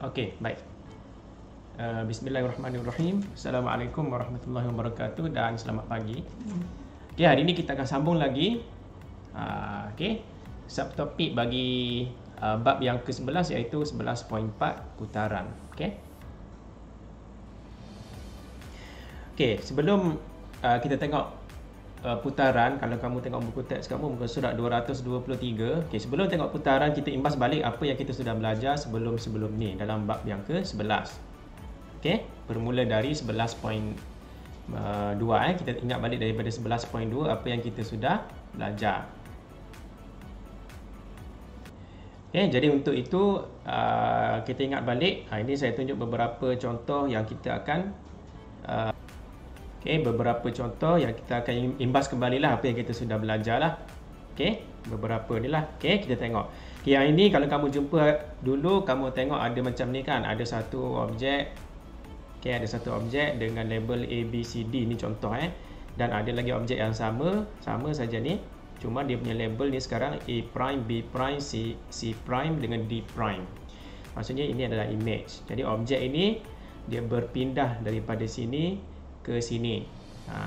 Okey, baik. Bismillahirrahmanirrahim. Assalamualaikum warahmatullahi wabarakatuh dan selamat pagi. Okey, hari ini kita akan sambung lagi. Okey, subtopik bagi bab yang ke-11 iaitu 11.4 putaran. Okey. Okey, sebelum kita tengok putaran, kalau kamu tengok buku teks kamu muka surat 223. Okey, sebelum tengok putaran kita imbas balik apa yang kita sudah belajar sebelum ni dalam bab yang ke-11. Okey, bermula dari 11.2 kita ingat balik daripada 11.2 apa yang kita sudah belajar. Okey, jadi untuk itu kita ingat balik. Ini saya tunjuk beberapa contoh yang kita akan beberapa contoh yang kita akan imbas kembali lah apa yang kita sudah belajar lah. Okey, beberapa ni lah. Okey, kita tengok. Okay, yang ini kalau kamu jumpa dulu, kamu tengok ada macam ni kan. Ada satu objek. Okey, ada satu objek dengan label A, B, C, D. Ni contoh Dan ada lagi objek yang sama saja ni. Cuma dia punya label ni sekarang A prime, B prime, C prime dengan D prime. Maksudnya ini adalah image. Jadi objek ini dia berpindah daripada sini ke sini.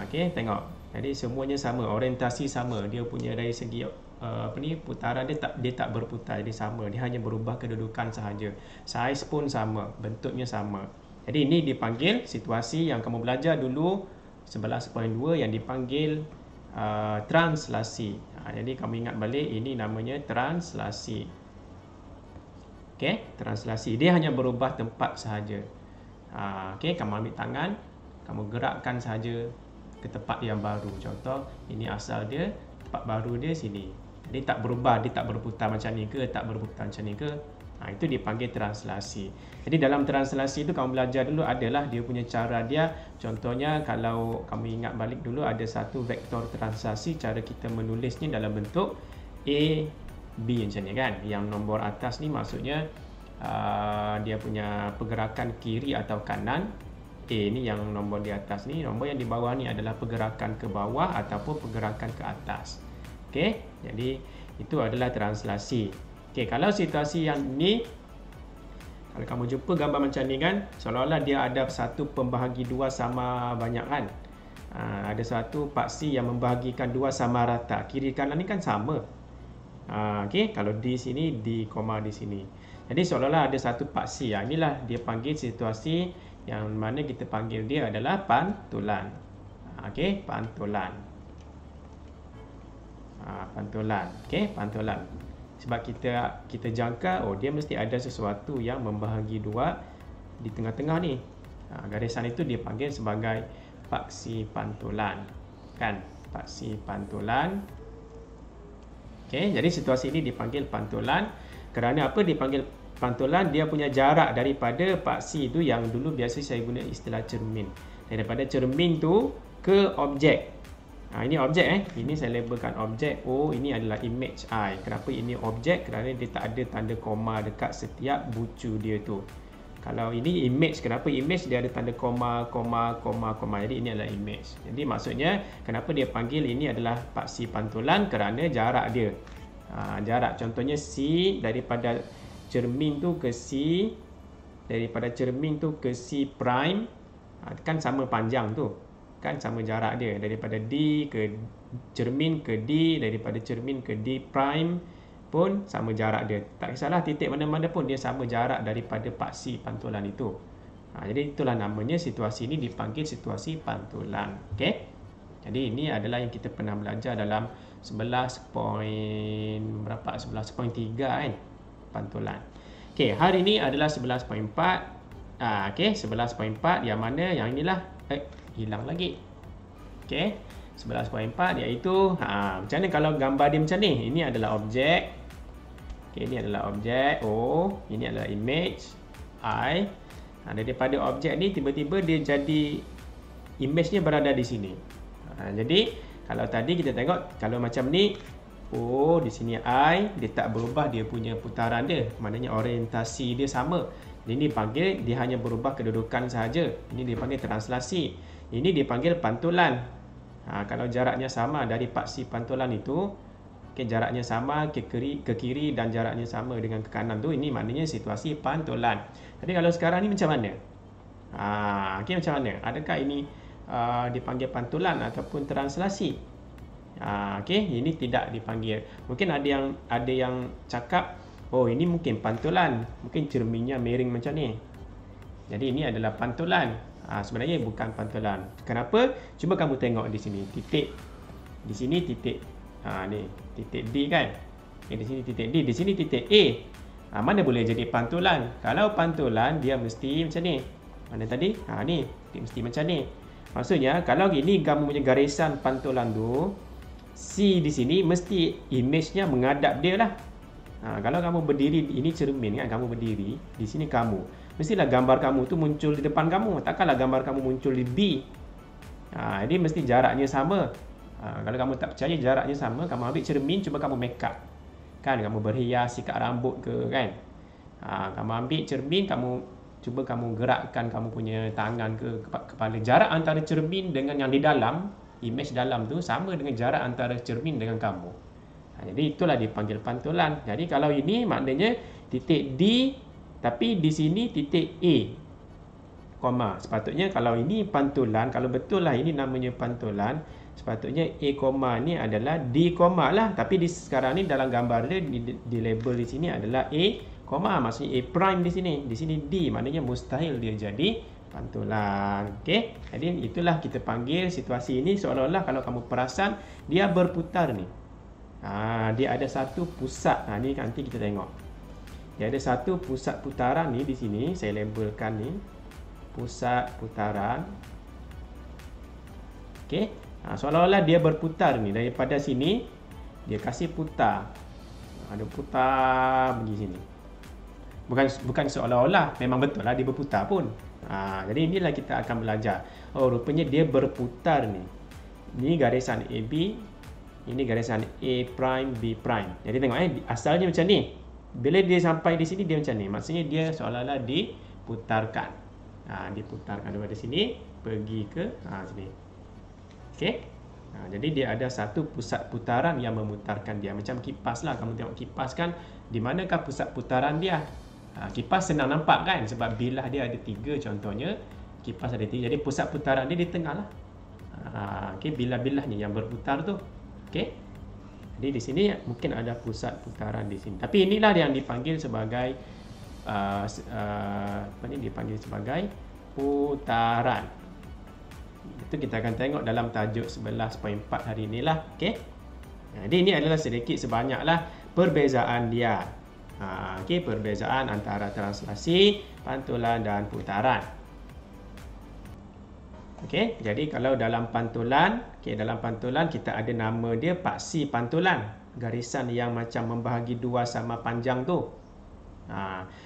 Okey, tengok. Jadi semuanya sama, orientasi sama. Dia punya dari segi putaran dia tak berputar, jadi sama. Dia hanya berubah kedudukan sahaja. Saiz pun sama, bentuknya sama. Jadi ini dipanggil situasi yang kamu belajar dulu 11.2 yang dipanggil translasi. Jadi kamu ingat balik ini namanya translasi. Okey, translasi. Dia hanya berubah tempat sahaja. Okey, kamu ambil tangan, kamu gerakkan sahaja ke tempat yang baru. Contoh, ini asal dia, tempat baru dia sini. Dia tak berubah, dia tak berputar macam ni ke, tak berputar macam ni ke. Itu dipanggil translasi. Jadi dalam translasi itu kamu belajar dulu adalah dia punya cara dia. Contohnya kalau kamu ingat balik dulu ada satu vektor translasi, cara kita menulisnya dalam bentuk A, B macam ni kan. Yang nombor atas ni maksudnya dia punya pergerakan kiri atau kanan. A ni yang nombor di atas ni, nombor yang di bawah ni adalah pergerakan ke bawah ataupun pergerakan ke atas. Okey, jadi itu adalah translasi. Okey, kalau situasi yang ni, kalau kamu jumpa gambar macam ni kan, seolah-olah dia ada satu pembahagi dua sama banyak kan. Ada satu paksi yang membahagikan dua sama rata. Kiri kanan ni kan sama. Okey, kalau di sini, di koma di sini. Jadi seolah-olah ada satu paksi. Inilah dia panggil situasi yang mana kita panggil dia adalah pantulan. Okey, pantulan. Pantulan. Okey, pantulan. Sebab kita jangka, dia mesti ada sesuatu yang membahagi dua di tengah-tengah ni. Garisan itu dia panggil sebagai paksi pantulan. Kan? Paksi pantulan. Okey, jadi situasi ini dipanggil pantulan. Kerana apa dipanggil pantulan? Dia punya jarak daripada paksi itu yang dulu biasa saya guna istilah cermin. Daripada cermin tu ke objek. Ini objek Ini saya labelkan objek. Ini adalah image I. Kenapa ini objek? Kerana dia tak ada tanda koma dekat setiap bucu dia tu. Kalau ini image, kenapa image dia ada tanda koma. Jadi ini adalah image. Jadi maksudnya kenapa dia panggil ini adalah paksi pantulan? Kerana jarak dia. Jarak contohnya C daripada cermin tu ke C, daripada cermin tu ke C prime, kan sama panjang tu, kan sama jarak dia. Daripada D ke cermin ke D, daripada cermin ke D prime pun sama jarak dia. Tak kisahlah titik mana-mana pun dia sama jarak daripada paksi pantulan itu. Jadi itulah namanya situasi ini dipanggil situasi pantulan. Okey. Jadi ini adalah yang kita pernah belajar dalam 11.3 kan. Pantulan. Okey, hari ini adalah 11.4. Okey, 11.4 yang mana yang inilah hilang lagi. Okey, 11.4 iaitu macam mana kalau gambar dia macam ni? Ini adalah objek. Okey, ini adalah objek O, ini adalah image I. Daripada objek ni tiba-tiba dia jadi image-nya berada di sini. Jadi kalau tadi kita tengok kalau macam ni, di sini I, dia tak berubah dia punya putaran dia. Maknanya orientasi dia sama. Ini dipanggil, dia hanya berubah kedudukan sahaja. Ini dipanggil translasi. Ini dipanggil pantulan. Kalau jaraknya sama dari paksi pantulan itu, jaraknya sama ke kiri dan jaraknya sama dengan ke kanan tu, ini maknanya situasi pantulan. Jadi kalau sekarang ni macam mana? Macam mana? Adakah ini dipanggil pantulan ataupun translasi? Ini tidak dipanggil. Mungkin ada yang cakap, oh ini mungkin pantulan, mungkin cerminnya miring macam ni. Jadi ini adalah pantulan. Sebenarnya bukan pantulan. Kenapa? Cuba kamu tengok di sini titik. Di sini titik. Ni titik D kan. Di sini titik D, di sini titik A. Mana boleh jadi pantulan? Kalau pantulan dia mesti macam ni. Mana tadi? Ni dia mesti macam ni. Maksudnya kalau ini kamu punya garisan pantulan tu, C di sini mesti image-nya menghadap dia lah. Kalau kamu berdiri, ini cermin kan, kamu berdiri, di sini kamu. Mestilah gambar kamu tu muncul di depan kamu. Takkanlah gambar kamu muncul di B. Jadi mesti jaraknya sama. Kalau kamu tak percaya jaraknya sama, kamu ambil cermin, cuba kamu make up. Kan, kamu berhias, sikat rambut ke kan. Kamu ambil cermin, cuba kamu gerakkan kamu punya tangan ke kepala. Jarak antara cermin dengan yang di dalam, image dalam tu sama dengan jarak antara cermin dengan kamu. Jadi itulah dipanggil pantulan. Jadi kalau ini maknanya titik D, tapi di sini titik A, koma. Sepatutnya kalau ini pantulan, kalau betul lah ini namanya pantulan, sepatutnya A koma ni adalah D koma lah. Tapi sekarang ni dalam gambar dia di label di sini adalah A koma, maksudnya A prime di sini. Di sini D, maknanya mustahil dia jadi pantulan. Okey. Jadi itulah kita panggil situasi ini seolah-olah kalau kamu perasan dia berputar ni. Dia ada satu pusat. Ni nanti kita tengok. Dia ada satu pusat putaran ni di sini, saya labelkan ni pusat putaran. Okey. Seolah-olah dia berputar ni daripada sini dia kasih putar. Ada putar pergi sini. Bukan seolah-olah, memang betul lah dia berputar pun. Jadi inilah kita akan belajar. Oh, rupanya dia berputar ni. Ini garisan AB, ini garisan A prime B prime. Jadi tengok asalnya macam ni. Bila dia sampai di sini dia macam ni. Maksudnya dia seolah-olah diputarkan. Diputarkan daripada sini pergi ke sini. Okey. Jadi dia ada satu pusat putaran yang memutarkan dia. Macam kipas lah. Kamu tengok kipas kan, di manakah pusat putaran dia? Kipas senang nampak kan, sebab bilah dia ada 3 contohnya. Kipas ada 3. Jadi pusat putaran dia di tengah lah. Okey, bilah-bilahnya yang berputar tu. Okey. Jadi di sini mungkin ada pusat putaran di sini. Tapi inilah yang dipanggil sebagai dipanggil sebagai putaran. Itu kita akan tengok dalam tajuk 11.4 hari inilah. Okey. Jadi ini adalah sedikit sebanyaklah perbezaan dia. Okey, perbezaan antara translasi, pantulan dan putaran. Okey, jadi kalau dalam pantulan, dalam pantulan kita ada nama dia paksi pantulan, garisan yang macam membahagi dua sama panjang tu.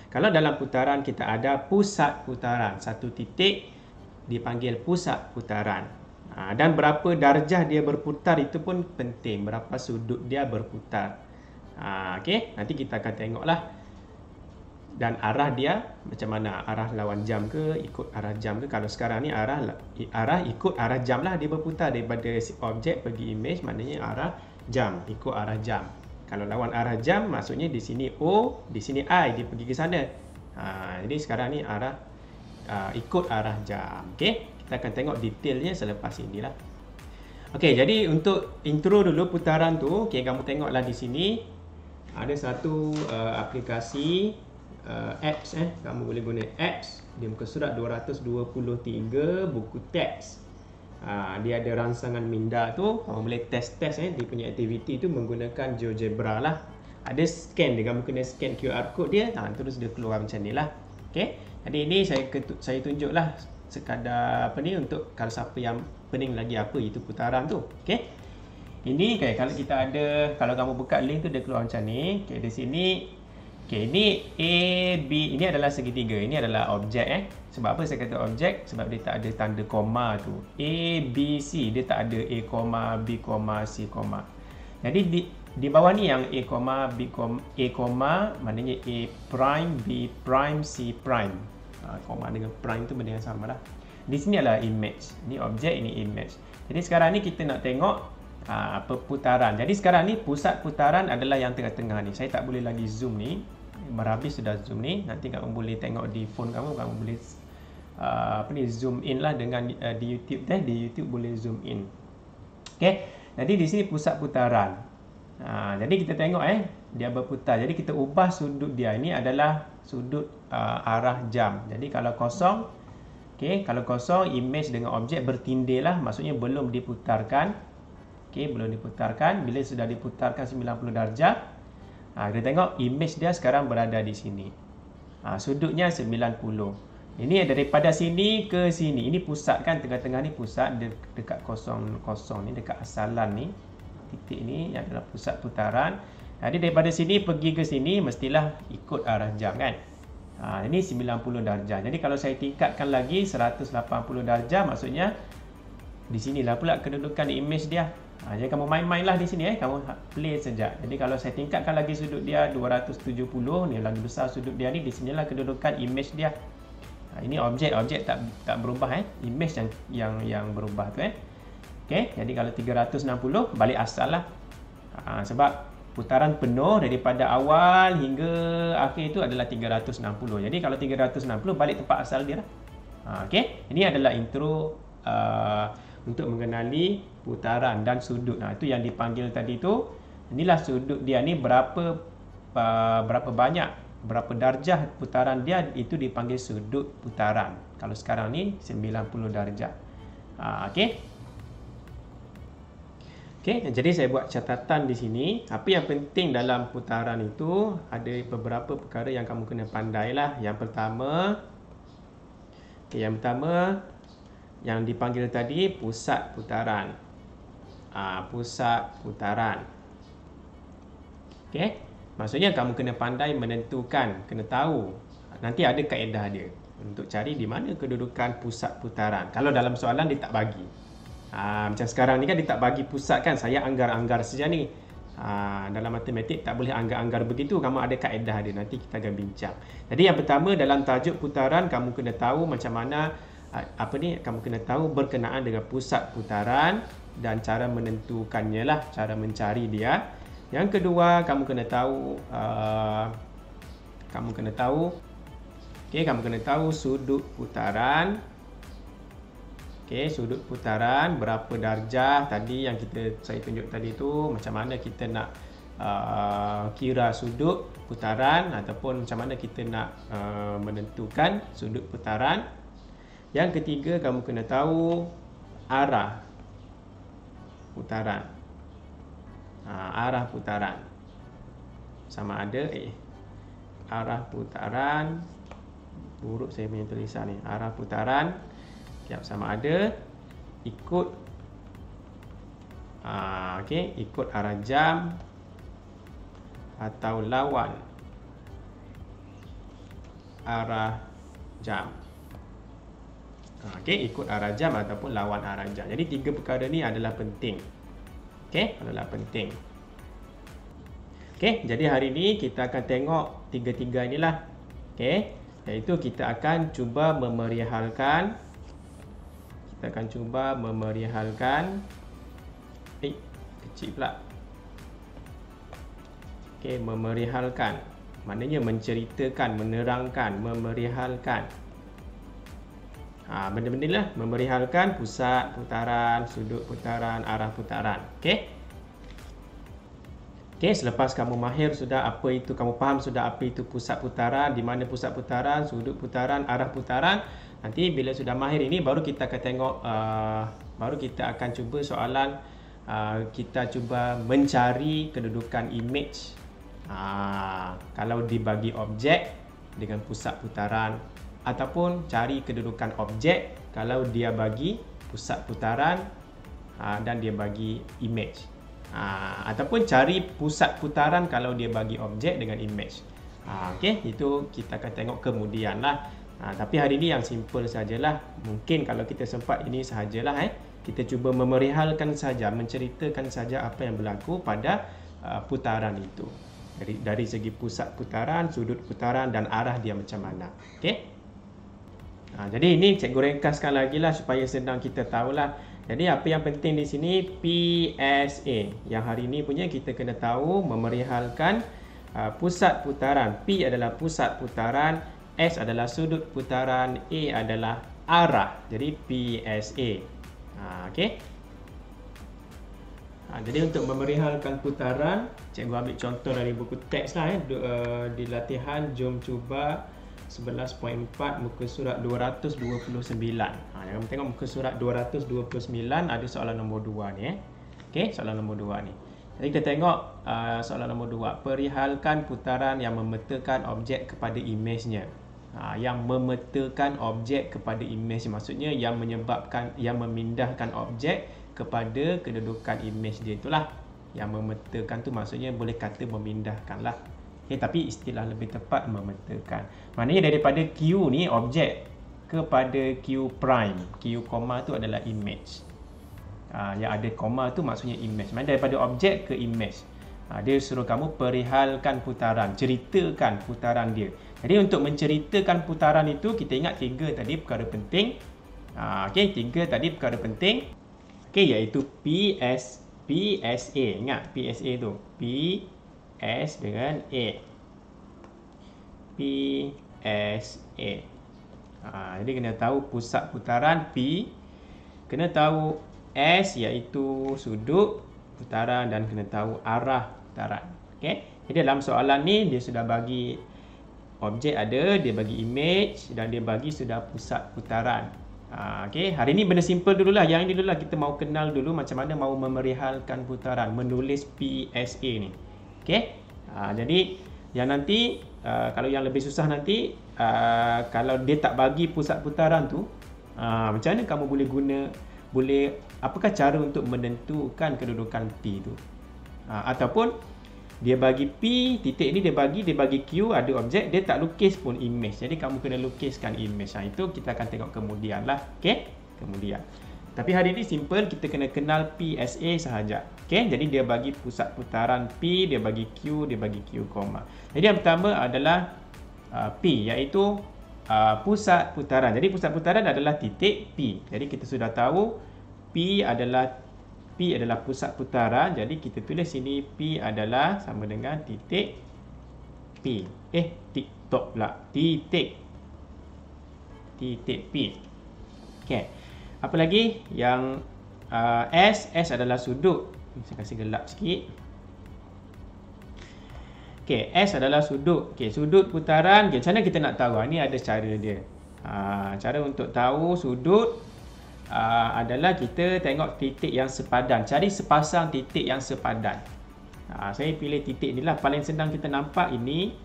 Kalau dalam putaran kita ada pusat putaran, satu titik dipanggil pusat putaran. Dan berapa darjah dia berputar itu pun penting, berapa sudut dia berputar. Okey, nanti kita akan tengoklah. Dan arah dia macam mana, arah lawan jam ke, ikut arah jam ke. Kalau sekarang ni arah ikut arah jam lah, dia berputar daripada objek pergi image, maknanya arah jam, ikut arah jam. Kalau lawan arah jam maksudnya di sini O, di sini I, dia pergi ke sana. Jadi sekarang ni arah ikut arah jam. Okey, kita akan tengok detailnya selepas inilah. Okey, jadi untuk intro dulu putaran tu, okey, kamu tengoklah di sini ada satu aplikasi apps, kamu boleh guna apps di muka surat 223 buku teks. Dia ada rangsangan minda tu, kamu boleh test dia punya aktiviti tu menggunakan GeoGebra lah. Ada scan dia, kamu kena scan QR code dia, terus dia keluar macam ni lah. Okey, jadi ini saya tunjuklah sekadar untuk kalau siapa yang pening lagi apa itu putaran tu. Okey, ini kalau kita ada, kalau kamu buka link tu dia keluar macam ni. Okey, di sini. Okey, ini A, B, ini adalah segitiga. Ini adalah objek Sebab apa saya kata objek? Sebab dia tak ada tanda koma tu. A, B, C, dia tak ada A, B, C. Jadi di bawah ni yang A, B, A, maknanya A prime, B prime, C prime. Koma dengan prime tu benda yang sama lah. Di sini adalah image. Ini objek, ini image. Jadi sekarang ni kita nak tengok perputaran. Jadi sekarang ni pusat putaran adalah yang tengah-tengah ni. Saya tak boleh lagi zoom ni. Berhabis sudah zoom ni. Nanti kamu boleh tengok di phone kamu boleh zoom in lah dengan di YouTube teh. Di YouTube boleh zoom in. Okey. Jadi di sini pusat putaran. Jadi kita tengok dia berputar. Jadi kita ubah sudut dia. Ini adalah sudut arah jam. Jadi kalau kosong, kalau kosong, image dengan objek bertindih lah. Maksudnya belum diputarkan. Belum diputarkan. Bila sudah diputarkan 90 darjah, kita tengok image dia sekarang berada di sini. Sudutnya 90. Ini daripada sini ke sini. Ini pusat kan, tengah-tengah ni pusat dekat kosong ni, dekat asalan ni. Titik ni adalah pusat putaran. Jadi daripada sini pergi ke sini mestilah ikut arah jam kan. Ini 90 darjah. Jadi kalau saya tingkatkan lagi 180 darjah, maksudnya di sinilah pula kedudukan image dia. Jadi kamu main-main lah di sini kamu play saja. Jadi kalau saya tingkatkan lagi sudut dia 270, ni lagi besar sudut dia ni, di sinilah kedudukan image dia. Ini objek tak berubah image yang berubah tu jadi kalau 360 balik asal lah. Sebab putaran penuh daripada awal hingga akhir itu adalah 360. Jadi kalau 360 balik tempat asal dia lah. Ini adalah intro untuk mengenali putaran dan sudut. Itu yang dipanggil tadi tu. Inilah sudut dia ni berapa banyak, berapa darjah putaran dia, itu dipanggil sudut putaran. Kalau sekarang ni 90 darjah. Jadi saya buat catatan di sini. Apa yang penting dalam putaran itu, ada beberapa perkara yang kamu kena pandai lah. Yang pertama, yang dipanggil tadi pusat putaran. Pusat putaran. Maksudnya kamu kena pandai menentukan, kena tahu. Nanti ada kaedah dia untuk cari di mana kedudukan pusat putaran. Kalau dalam soalan dia tak bagi. Macam sekarang ni kan dia tak bagi pusat kan, saya anggar-anggar saja ni. Dalam matematik tak boleh anggar-anggar begitu, kamu ada kaedah dia, nanti kita akan bincang. Jadi yang pertama, dalam tajuk putaran kamu kena tahu macam mana kamu kena tahu berkenaan dengan pusat putaran dan cara menentukannya lah, cara mencari dia. Yang kedua, kamu kena tahu sudut putaran. Sudut putaran berapa darjah tadi yang saya tunjuk tadi tu, macam mana kita nak kira sudut putaran ataupun macam mana kita nak menentukan sudut putaran. Yang ketiga, kamu kena tahu arah putaran. Arah putaran sama ada arah putaran, buruk saya punya tulisan ni, arah putaran sama ada ikut ikut arah jam atau lawan arah jam. Ikut arah jam ataupun lawan arah jam. Jadi tiga perkara ni adalah penting. Adalah penting. Jadi hari ni kita akan tengok tiga-tiga inilah. Iaitu kita akan cuba memerihalkan. Kecil pula. Memerihalkan. Maknanya menceritakan, menerangkan, memerihalkan. Benda-benda lah, memerihalkan pusat putaran, sudut putaran, arah putaran. Selepas kamu mahir sudah apa itu, kamu faham sudah apa itu pusat putaran, di mana pusat putaran, sudut putaran, arah putaran. Nanti bila sudah mahir ini baru kita akan tengok, baru kita akan cuba soalan, kita cuba mencari kedudukan image. Kalau dibagi objek dengan pusat putaran, ataupun cari kedudukan objek kalau dia bagi pusat putaran dan dia bagi image. Ataupun cari pusat putaran kalau dia bagi objek dengan image. Itu kita akan tengok kemudian lah. Tapi hari ini yang simple sajalah. Mungkin kalau kita sempat ini sahajalah. Kita cuba memerihalkan saja, menceritakan saja apa yang berlaku pada putaran itu. Dari segi pusat putaran, sudut putaran dan arah dia macam mana. Jadi ini cikgu ringkaskan lagi lah supaya senang kita tahulah. Jadi apa yang penting di sini PSA. Yang hari ini punya kita kena tahu memerihalkan pusat putaran. P adalah pusat putaran, S adalah sudut putaran, A adalah arah. Jadi PSA. Okey. Jadi untuk memerihalkan putaran, cikgu ambil contoh dari buku teks lah di latihan jom cuba 11.4 muka surat 229. Jangan tengok muka surat 229 ada soalan nombor 2 ni. Okey, soalan nombor 2 ni. Jadi kita tengok soalan nombor 2. Perihalkan putaran yang memetakan objek kepada imejnya. Yang memetakan objek kepada imej maksudnya yang memindahkan objek kepada kedudukan imej dia, itulah. Yang memetakan tu maksudnya boleh kata memindahkan lah. Tapi istilah lebih tepat memetakan. Maknanya daripada Q ni objek kepada Q prime. Q koma tu adalah image. Yang ada koma tu maksudnya image. Maknanya daripada objek ke image. Dia suruh kamu perihalkan putaran, ceritakan putaran dia. Jadi untuk menceritakan putaran itu kita ingat 3 tadi perkara penting. Okey, 3 tadi perkara penting. Okey, iaitu PSA. Ingat PSA tu. S dengan A. PSA. Jadi kena tahu pusat putaran P, kena tahu S iaitu sudut putaran dan kena tahu arah putaran. Okey. Jadi dalam soalan ni dia sudah bagi objek ada, dia bagi image dan dia bagi sudah pusat putaran. Okey, hari ni benda simple dululah. Yang ini dululah kita mau kenal dulu macam mana mau memerihalkan putaran, menulis PSA ni. Okey. Jadi yang nanti kalau yang lebih susah nanti kalau dia tak bagi pusat putaran tu, macam mana kamu apakah cara untuk menentukan kedudukan P tu? Ataupun dia bagi P titik ni dia bagi Q ada objek, dia tak lukis pun image. Jadi kamu kena lukiskan image. Itu kita akan tengok kemudian lah. Okey? Kemudian. Tapi hari ni simple, kita kena kenal PSA sahaja. Okey, jadi dia bagi pusat putaran P, dia bagi Q, dia bagi Q koma. Jadi yang pertama adalah P iaitu pusat putaran. Jadi pusat putaran adalah titik P. Jadi kita sudah tahu P adalah pusat putaran. Jadi kita tulis sini P adalah sama dengan titik P. TikTok pula. Titik P. Okey. Apa lagi? Yang S adalah sudut. Saya kasih gelap sikit. Okey, S adalah sudut. Okey, sudut putaran. Macam mana kita nak tahu? Ini ada cara dia. Cara untuk tahu sudut adalah kita tengok titik yang sepadan. Cari sepasang titik yang sepadan. Saya pilih titik ni lah. Paling senang kita nampak ini.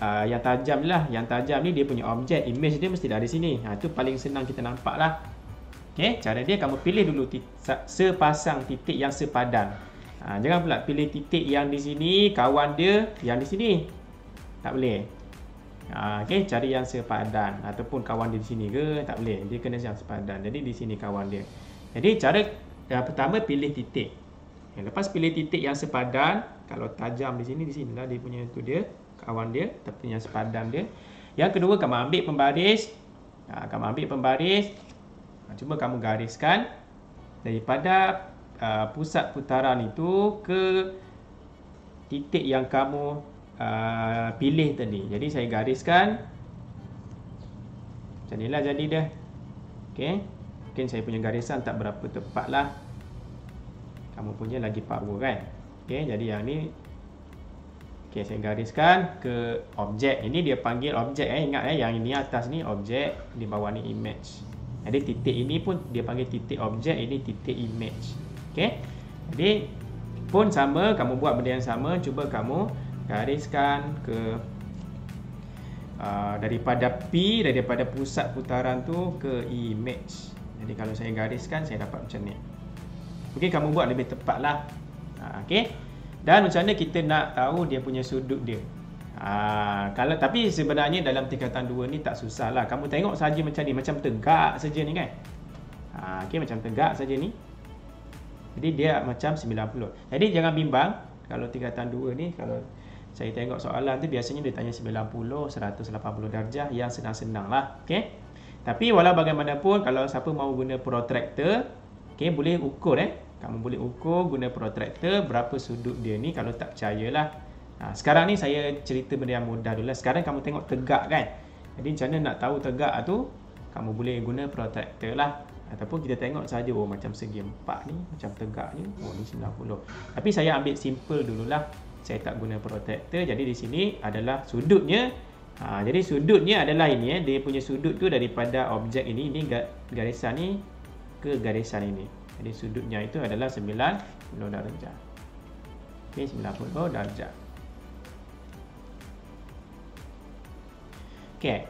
Yang tajam lah. Yang tajam ni dia punya objek. Image dia mesti ada sini. Itu paling senang kita nampak lah. Okay, cara dia kamu pilih dulu sepasang titik yang sepadan. Jangan pula pilih titik yang di sini, kawan dia yang di sini. Tak boleh. Okay, cari yang sepadan. Ataupun kawan dia di sini ke, tak boleh. Dia kena yang sepadan. Jadi di sini kawan dia. Jadi cara yang pertama pilih titik. Lepas pilih titik yang sepadan, kalau tajam di sinilah dia punya tu dia, kawan dia, tapi yang sepadan dia. Yang kedua, kamu ambil pembaris. Cuba kamu gariskan daripada pusat putaran itu ke titik yang kamu pilih tadi. Jadi saya gariskan macam inilah jadi dia. Okey. Mungkin saya punya garisan tak berapa tepat lah. Kamu punya lagi power kan. Okey, jadi yang ni okey, saya gariskan ke objek. Ini dia panggil objek. Ingat yang ini atas ni objek, di bawah ni image. Jadi titik ini pun dia panggil titik objek, ini titik image. Okey. Jadi pun sama, kamu buat benda yang sama, cuba kamu gariskan ke daripada P, daripada pusat putaran tu ke image. Jadi kalau saya gariskan, saya dapat macam ni. Okey, kamu buat lebih tepat lah. Okey. Dan macam mana kita nak tahu dia punya sudut dia? Tapi sebenarnya dalam tingkatan 2 ni tak susah lah. Kamu tengok saja macam ni, macam tegak saja ni kan. Okey, macam tegak saja ni. Jadi dia macam 90. Jadi jangan bimbang kalau tingkatan 2 ni, kalau saya tengok soalan tu biasanya dia tanya 90, 180 darjah yang senang-senang lah. Okay. Tapi walau bagaimanapun, kalau siapa mau guna protractor, okay, boleh ukur kamu boleh ukur guna protractor berapa sudut dia ni kalau tak percayalah. Sekarang ni saya cerita benda yang mudah dulu lah. Sekarang kamu tengok tegak kan. Jadi macam mana nak tahu tegak tu? Kamu boleh guna protractor lah. Ataupun kita tengok saja, oh macam segi 4 ni, macam tegak ni, oh ni 90. Tapi saya ambil simple dululah. Saya tak guna protractor. Jadi di sini adalah sudutnya. Jadi sudutnya adalah ini dia punya sudut tu daripada objek ini garisan ni ke garisan ini. Jadi sudutnya itu adalah 90 darjah. Okey, 90 darjah. Okey.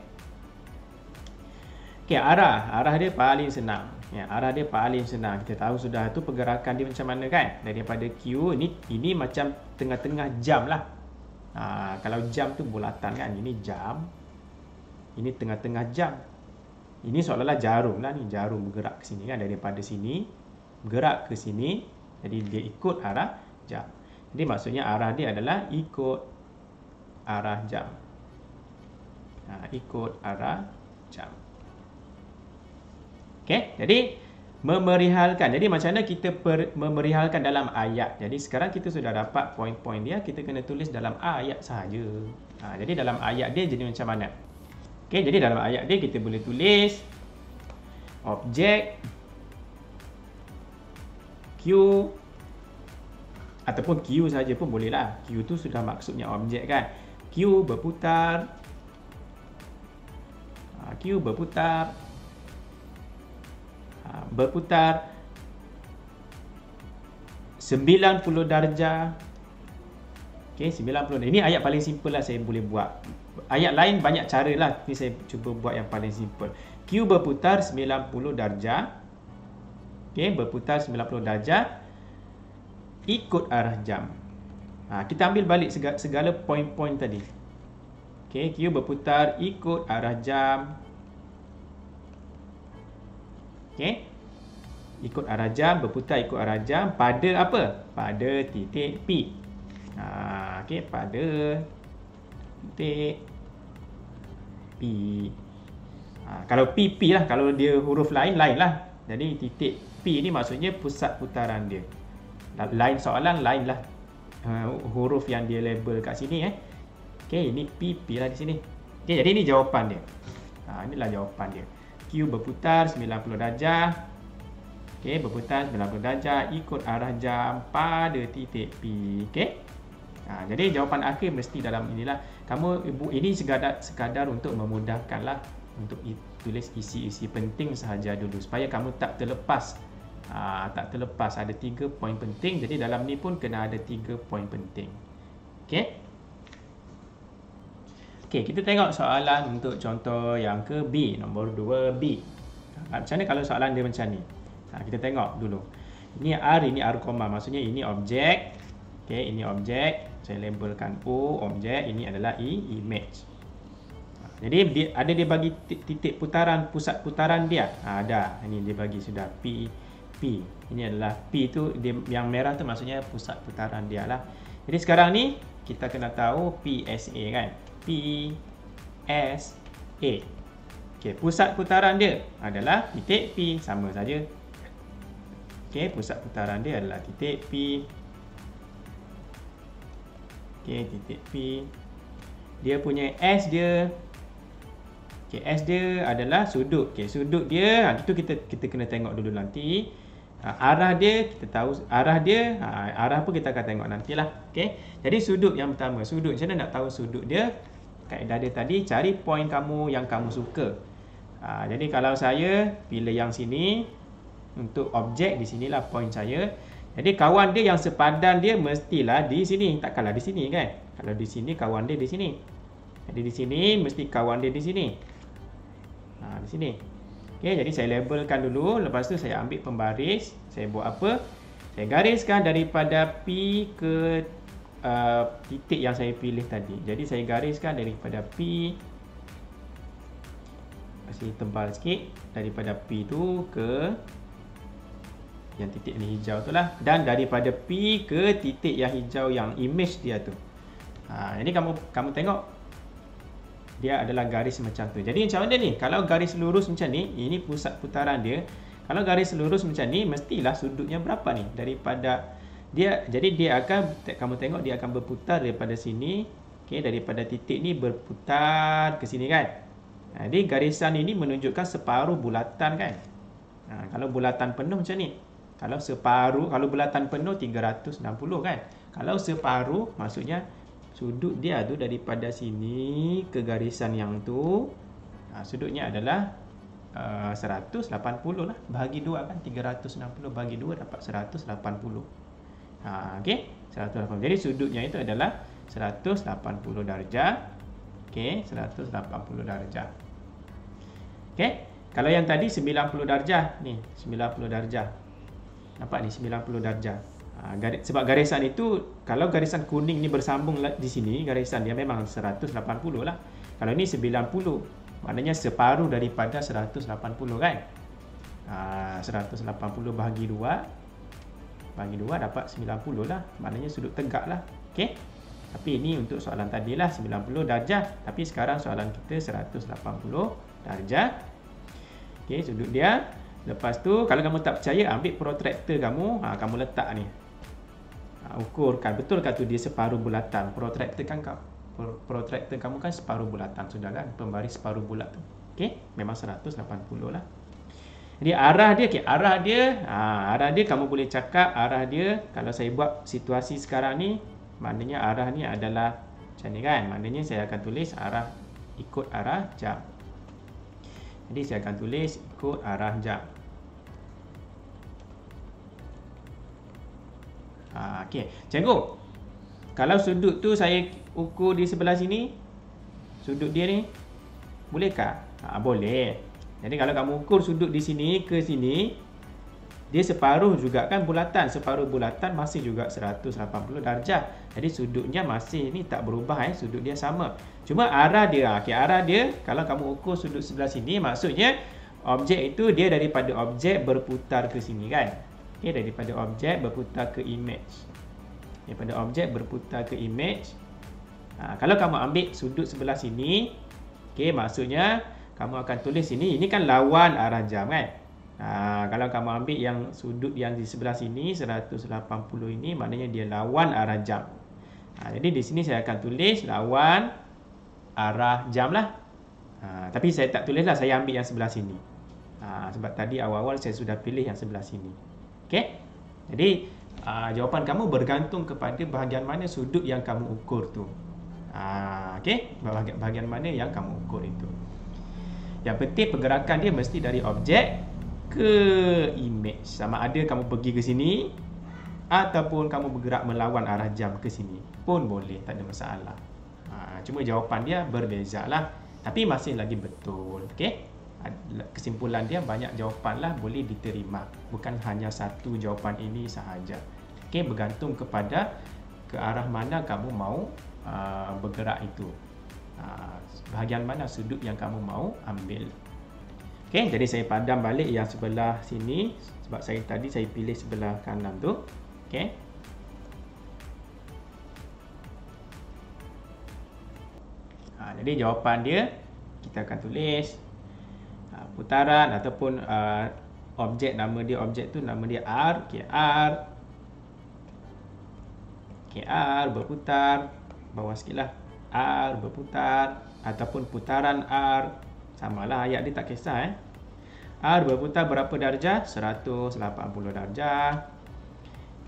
Okey, arah dia paling senang. Ya, arah dia paling senang. Kita tahu sudah tu pergerakan dia macam mana kan? Daripada Q ini macam tengah-tengah jam lah. Kalau jam tu bulatan kan, ini jam, ini tengah-tengah jam, ini seolah-olah jarum lah, ni jarum bergerak ke sini kan, daripada sini bergerak ke sini, jadi dia ikut arah jam. Jadi maksudnya arah dia adalah ikut arah jam. Ikut arah jam. Okey, jadi memerihalkan. Jadi macam mana kita memerihalkan dalam ayat. Jadi sekarang kita sudah dapat poin-poin dia, kita kena tulis dalam ayat sahaja. Jadi dalam ayat dia jadi macam mana? Okey, jadi dalam ayat dia kita boleh tulis objek Q, ataupun Q saja pun boleh lah. Q tu sudah maksudnya objek kan. Q berputar. Q berputar 90 darjah. Okey, 90. Ini ayat paling simple lah saya boleh buat. Ayat lain banyak cara lah, tapi saya cuba buat yang paling simple. Q berputar 90 darjah. Okey, berputar 90 darjah ikut arah jam. Kita ambil balik segala poin-poin tadi. Okey, Q berputar ikut arah jam. Okey. Ikut arah jam, berputar ikut arah jam pada apa? Pada titik P. Okey, pada titik P. Kalau P lah, kalau dia huruf lain lah. Jadi titik P ni maksudnya pusat putaran dia. Lain soalan lain lah huruf yang dia label kat sini Okey, ini P lah di sini. Okey, jadi ini jawapan dia. Inilah jawapan dia. Q berputar 90 darjah. Okey, berputar 90 darjah ikut arah jam pada titik P. Okey. Jadi jawapan akhir mesti dalam inilah. Ini sekadar untuk memudahkanlah, untuk tulis isi-isi penting sahaja dulu supaya kamu tak terlepas. Tak terlepas ada 3 poin penting. Jadi dalam ni pun kena ada 3 poin penting. Okey. Okey, kita tengok soalan untuk contoh yang ke B, nombor 2B. Macam mana kalau soalan dia macam ni? Kita tengok dulu. Ini R koma, maksudnya ini objek. Okey, ini objek. Saya labelkan O, objek. Ini adalah image. Jadi dia bagi titik putaran, pusat putaran dia. Ada. Ini dia bagi sudah P. Ini adalah P tu, yang merah tu maksudnya pusat putaran dia lah. Jadi sekarang ni kita kena tahu PSA kan. PSA. Okey, pusat putaran dia adalah titik P, sama saja. Okey, pusat putaran dia adalah titik P. Okey, titik P. Dia punya S dia. Okey, S dia adalah sudut. Okey, sudut dia itu kita kena tengok dulu nanti. Arah dia kita tahu arah dia. Arah pun kita akan tengok nantilah. Okey. Jadi sudut yang pertama, sudut. Macam mana nak tahu sudut dia? Kaedah dia tadi, cari poin kamu yang kamu suka. Jadi kalau saya pilih yang sini untuk objek, di sinilah poin saya. Jadi kawan dia yang sepadan dia mestilah di sini, takkanlah di sini kan. Kalau di sini kawan dia di sini. Jadi di sini mesti kawan dia di sini. Di sini. Okey, jadi saya labelkan dulu, lepas tu saya ambil pembaris. Saya buat apa? Saya gariskan daripada P ke titik yang saya pilih tadi. Jadi saya gariskan daripada P, masih tebal sikit, daripada P tu ke yang titik ni hijau tu lah, dan daripada P ke titik yang hijau yang image dia tu. Jadi kamu tengok dia adalah garis macam tu. Jadi macam mana ni? Kalau garis lurus macam ni, ini pusat putaran dia. Kalau garis lurus macam ni, mestilah sudutnya berapa ni? Daripada dia, jadi dia akan, kamu tengok dia akan berputar daripada sini, okey, daripada titik ni berputar ke sini kan. Jadi garisan ini menunjukkan separuh bulatan kan. Kalau bulatan penuh macam ni. Kalau separuh, kalau bulatan penuh 360 kan. Kalau separuh maksudnya sudut dia tu daripada sini ke garisan yang tu, sudutnya adalah 180 lah. Bahagi 2 kan, 360 bahagi 2 dapat 180. Okey, 180. Jadi sudutnya itu adalah 180 darjah. Okey, 180 darjah. Okey, kalau yang tadi 90 darjah ni, 90 darjah. Nampak ni 90 darjah. Sebab garisan itu, kalau garisan kuning ni bersambung di sini, garisan dia memang 180 lah. Kalau ni 90, maknanya separuh daripada 180 kan. 180 bahagi 2 dapat 90 lah. Maknanya sudut tegak lah. Okey. Tapi ini untuk soalan tadi lah 90 darjah. Tapi sekarang soalan kita 180 darjah. Okey, sudut dia. Lepas tu kalau kamu tak percaya, ambil protractor kamu, kamu letak ni. Ukurkan betulkah tu dia separuh bulatan. Protractor kamu kan separuh bulatan sudah kan, pembaris separuh bulat tu. Okey, memang 180 lah. Jadi arah dia, arah dia kamu boleh cakap arah dia, kalau saya buat situasi sekarang ni, maknanya arah ni adalah macam ni kan. Maknanya saya akan tulis arah ikut arah jam. Jadi saya akan tulis ikut arah jam. Okey, cikgu, kalau sudut tu saya ukur di sebelah sini, sudut dia ni, bolehkah? Boleh. Jadi kalau kamu ukur sudut di sini ke sini, dia separuh juga kan bulatan. Separuh bulatan masih juga 180 darjah. Jadi sudutnya masih ni tak berubah, sudut dia sama. Cuma arah dia, arah dia kalau kamu ukur sudut sebelah sini, maksudnya objek itu dia daripada objek berputar ke sini kan. Okey, daripada objek berputar ke image. Daripada objek berputar ke image. Kalau kamu ambil sudut sebelah sini, okey, maksudnya kamu akan tulis ini kan lawan arah jam kan. Kalau kamu ambil yang sudut yang di sebelah sini 180 ini, maknanya dia lawan arah jam. Jadi di sini saya akan tulis lawan arah jam lah. Tapi saya tak tulis lah, saya ambil yang sebelah sini. Sebab tadi awal-awal saya sudah pilih yang sebelah sini. Okey. Jadi jawapan kamu bergantung kepada bahagian mana sudut yang kamu ukur tu. Okey, bahagian mana yang kamu ukur itu. Yang penting pergerakan dia mesti dari objek ke image. Sama ada kamu pergi ke sini ataupun kamu bergerak melawan arah jam ke sini pun boleh, tak ada masalah. Cuma jawapan dia berbezalah, tapi masih lagi betul. Okey. Kesimpulan dia banyak jawapan lah boleh diterima, bukan hanya satu jawapan ini sahaja. Okey, bergantung kepada ke arah mana kamu mau bergerak itu, bahagian mana sudut yang kamu mau ambil. Okey, jadi saya padam balik yang sebelah sini sebab tadi saya pilih sebelah kanan tu. Okey. Jadi jawapan dia kita akan tulis putaran ataupun objek, nama dia objek tu nama dia R, KR berputar, bawah sikitlah, R berputar ataupun putaran R, samalah ayat dia tak kisah R berputar berapa darjah? 180 darjah.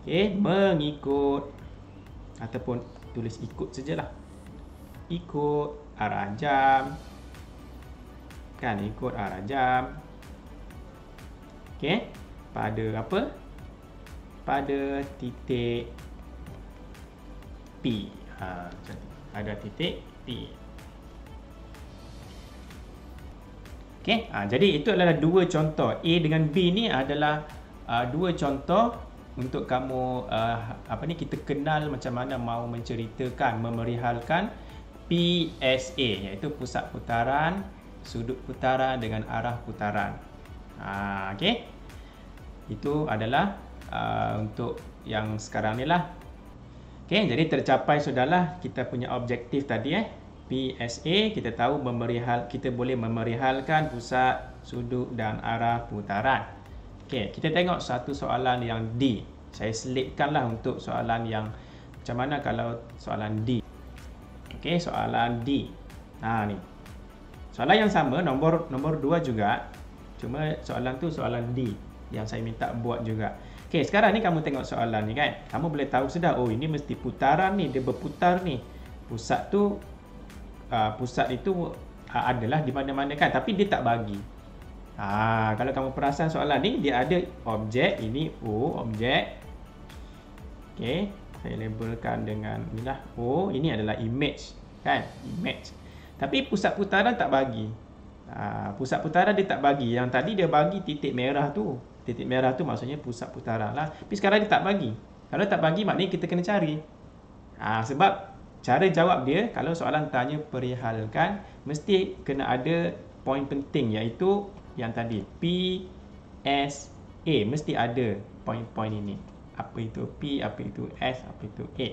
Okey, mengikut ataupun tulis ikut sajalah. Ikut arah jam. Kan, ikut arah jam. Okey, pada apa? Pada titik P. Ada titik P. Okey, jadi itu adalah dua contoh. A dengan B ni adalah dua contoh untuk kamu kita kenal macam mana mau menceritakan, memerihalkan PSA, iaitu pusat putaran, sudut putaran dengan arah putaran. Okey. Itu adalah untuk yang sekarang ni lah. Okey, jadi tercapai sudahlah kita punya objektif tadi PSA. Kita tahu kita boleh memerihalkan pusat, sudut dan arah putaran. Okey, kita tengok satu soalan yang D. Saya selipkanlah untuk soalan yang macam mana kalau soalan D. Okey, soalan D. Ni. Soalan yang sama, nombor 2 juga. Cuma soalan tu soalan D yang saya minta buat juga. Okey, sekarang ni kamu tengok soalan ni kan. Kamu boleh tahu sudah, oh ini mesti putaran ni, dia berputar ni. Pusat itu adalah di mana-mana kan, tapi dia tak bagi. Kalau kamu perasan soalan ni, dia ada objek, ini O, objek. Okey, saya labelkan dengan inilah O, ini adalah image kan, image. Tapi pusat putaran tak bagi. Pusat putaran dia tak bagi. Yang tadi dia bagi titik merah tu. Titik merah tu maksudnya pusat putaran lah. Tapi sekarang dia tak bagi. Kalau tak bagi maknanya kita kena cari. Sebab cara jawab dia, kalau soalan tanya perihalkan, mesti kena ada poin penting, iaitu yang tadi P, S, A. Mesti ada poin-poin ini. Apa itu P, apa itu S, apa itu A.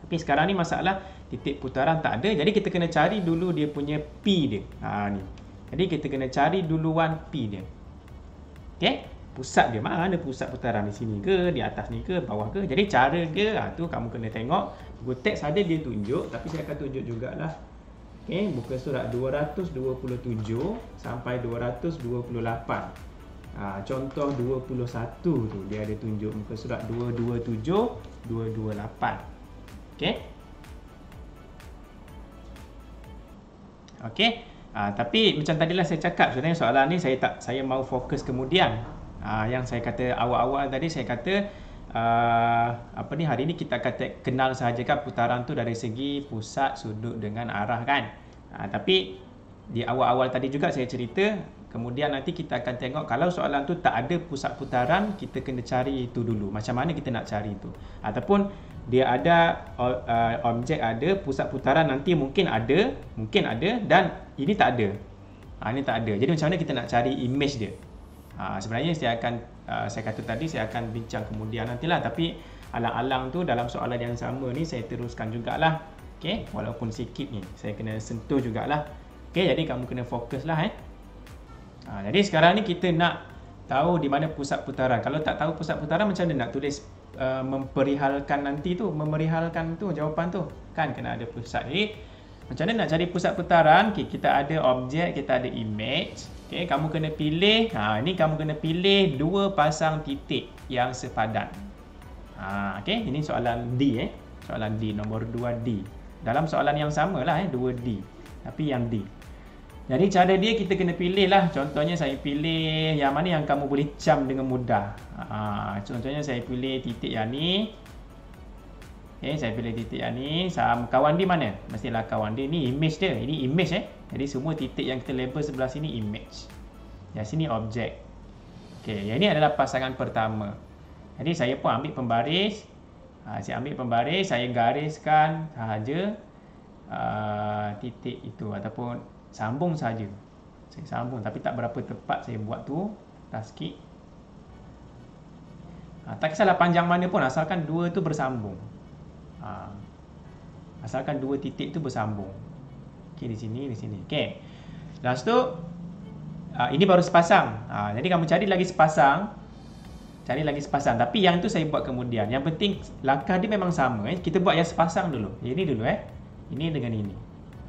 Tapi sekarang ni masalah titik putaran tak ada. Jadi kita kena cari dulu dia punya P dia. Ni. Jadi kita kena cari duluan P dia. Okey, pusat dia mana pusat putaran, di sini ke, di atas ni ke, bawah ke. Jadi cara dia tu kamu kena tengok. Buku teks ada dia tunjuk, tapi saya akan tunjuk jugalah. Okey, buka surat 227 sampai 228. Contoh 21 tu dia ada tunjuk muka surat 227, 228. Okey. Okey. Tapi macam tadilah saya cakap, sebenarnya soalan ni saya mau fokus kemudian. Yang saya kata awal-awal tadi, saya kata hari ni kita akan kenal sahaja kan putaran tu dari segi pusat, sudut dengan arah kan. Tapi di awal-awal tadi juga saya cerita, kemudian nanti kita akan tengok kalau soalan tu tak ada pusat putaran, kita kena cari itu dulu. Macam mana kita nak cari itu? Ataupun dia ada objek ada, pusat putaran nanti mungkin ada dan ini tak ada. Ini tak ada. Jadi macam mana kita nak cari image dia? Sebenarnya saya kata tadi saya akan bincang kemudian nantilah, tapi alang-alang tu dalam soalan yang sama ni saya teruskan jugalah. Okey, walaupun sikit ni saya kena sentuh jugalah. Okey, jadi kamu kena fokuslah Jadi sekarang ni kita nak tahu di mana pusat putaran. Kalau tak tahu pusat putaran, macam mana nak tulis memperihalkan nanti tu, memerihalkan tu jawapan tu kan, kena ada pusat. Jadi macam mana nak cari pusat putaran? Kita ada objek, kita ada image. Kamu kena pilih, ini kamu kena pilih dua pasang titik yang sepadan. Ini soalan D soalan D, nombor 2D. Dalam soalan yang samalah 2D, tapi yang D. Jadi cara dia kita kena pilih lah. Contohnya saya pilih yang mana yang kamu boleh cam dengan mudah. Contohnya saya pilih titik yang ni. Saya pilih titik yang ni. Kawan dia mana? Mestilah kawan dia ni image dia. Ini image Jadi semua titik yang kita label sebelah sini image. Yang sini objek. Yang ini adalah pasangan pertama. Jadi saya pun ambil pembaris. Saya ambil pembaris, saya gariskan sahaja titik itu ataupun sambung saja. Saya sambung tapi tak berapa tepat saya buat tu. Tak sikit. Tak kisahlah panjang mana pun, asalkan dua tu bersambung. Asalkan dua titik tu bersambung. Di sini, di sini. Lepas tu ini baru sepasang. Jadi kamu cari lagi sepasang. Cari lagi sepasang. Tapi yang tu saya buat kemudian. Yang penting langkah dia memang sama. Kita buat yang sepasang dulu. Ini dulu Ini dengan ini.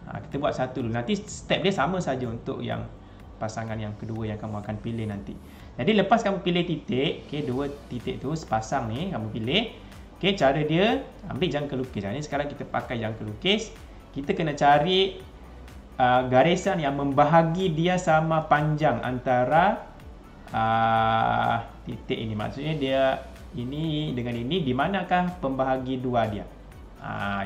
Kita buat satu dulu. Nanti step dia sama saja untuk yang pasangan yang kedua yang kamu akan pilih nanti. Jadi lepas kamu pilih titik, dua titik tu sepasang ni kamu pilih. Cara dia ambil jangka lukis. Ini sekarang kita pakai jangka lukis. Kita kena cari garisan yang membahagi dia sama panjang antara titik ini. Maksudnya dia ini dengan ini, di manakah pembahagi dua dia?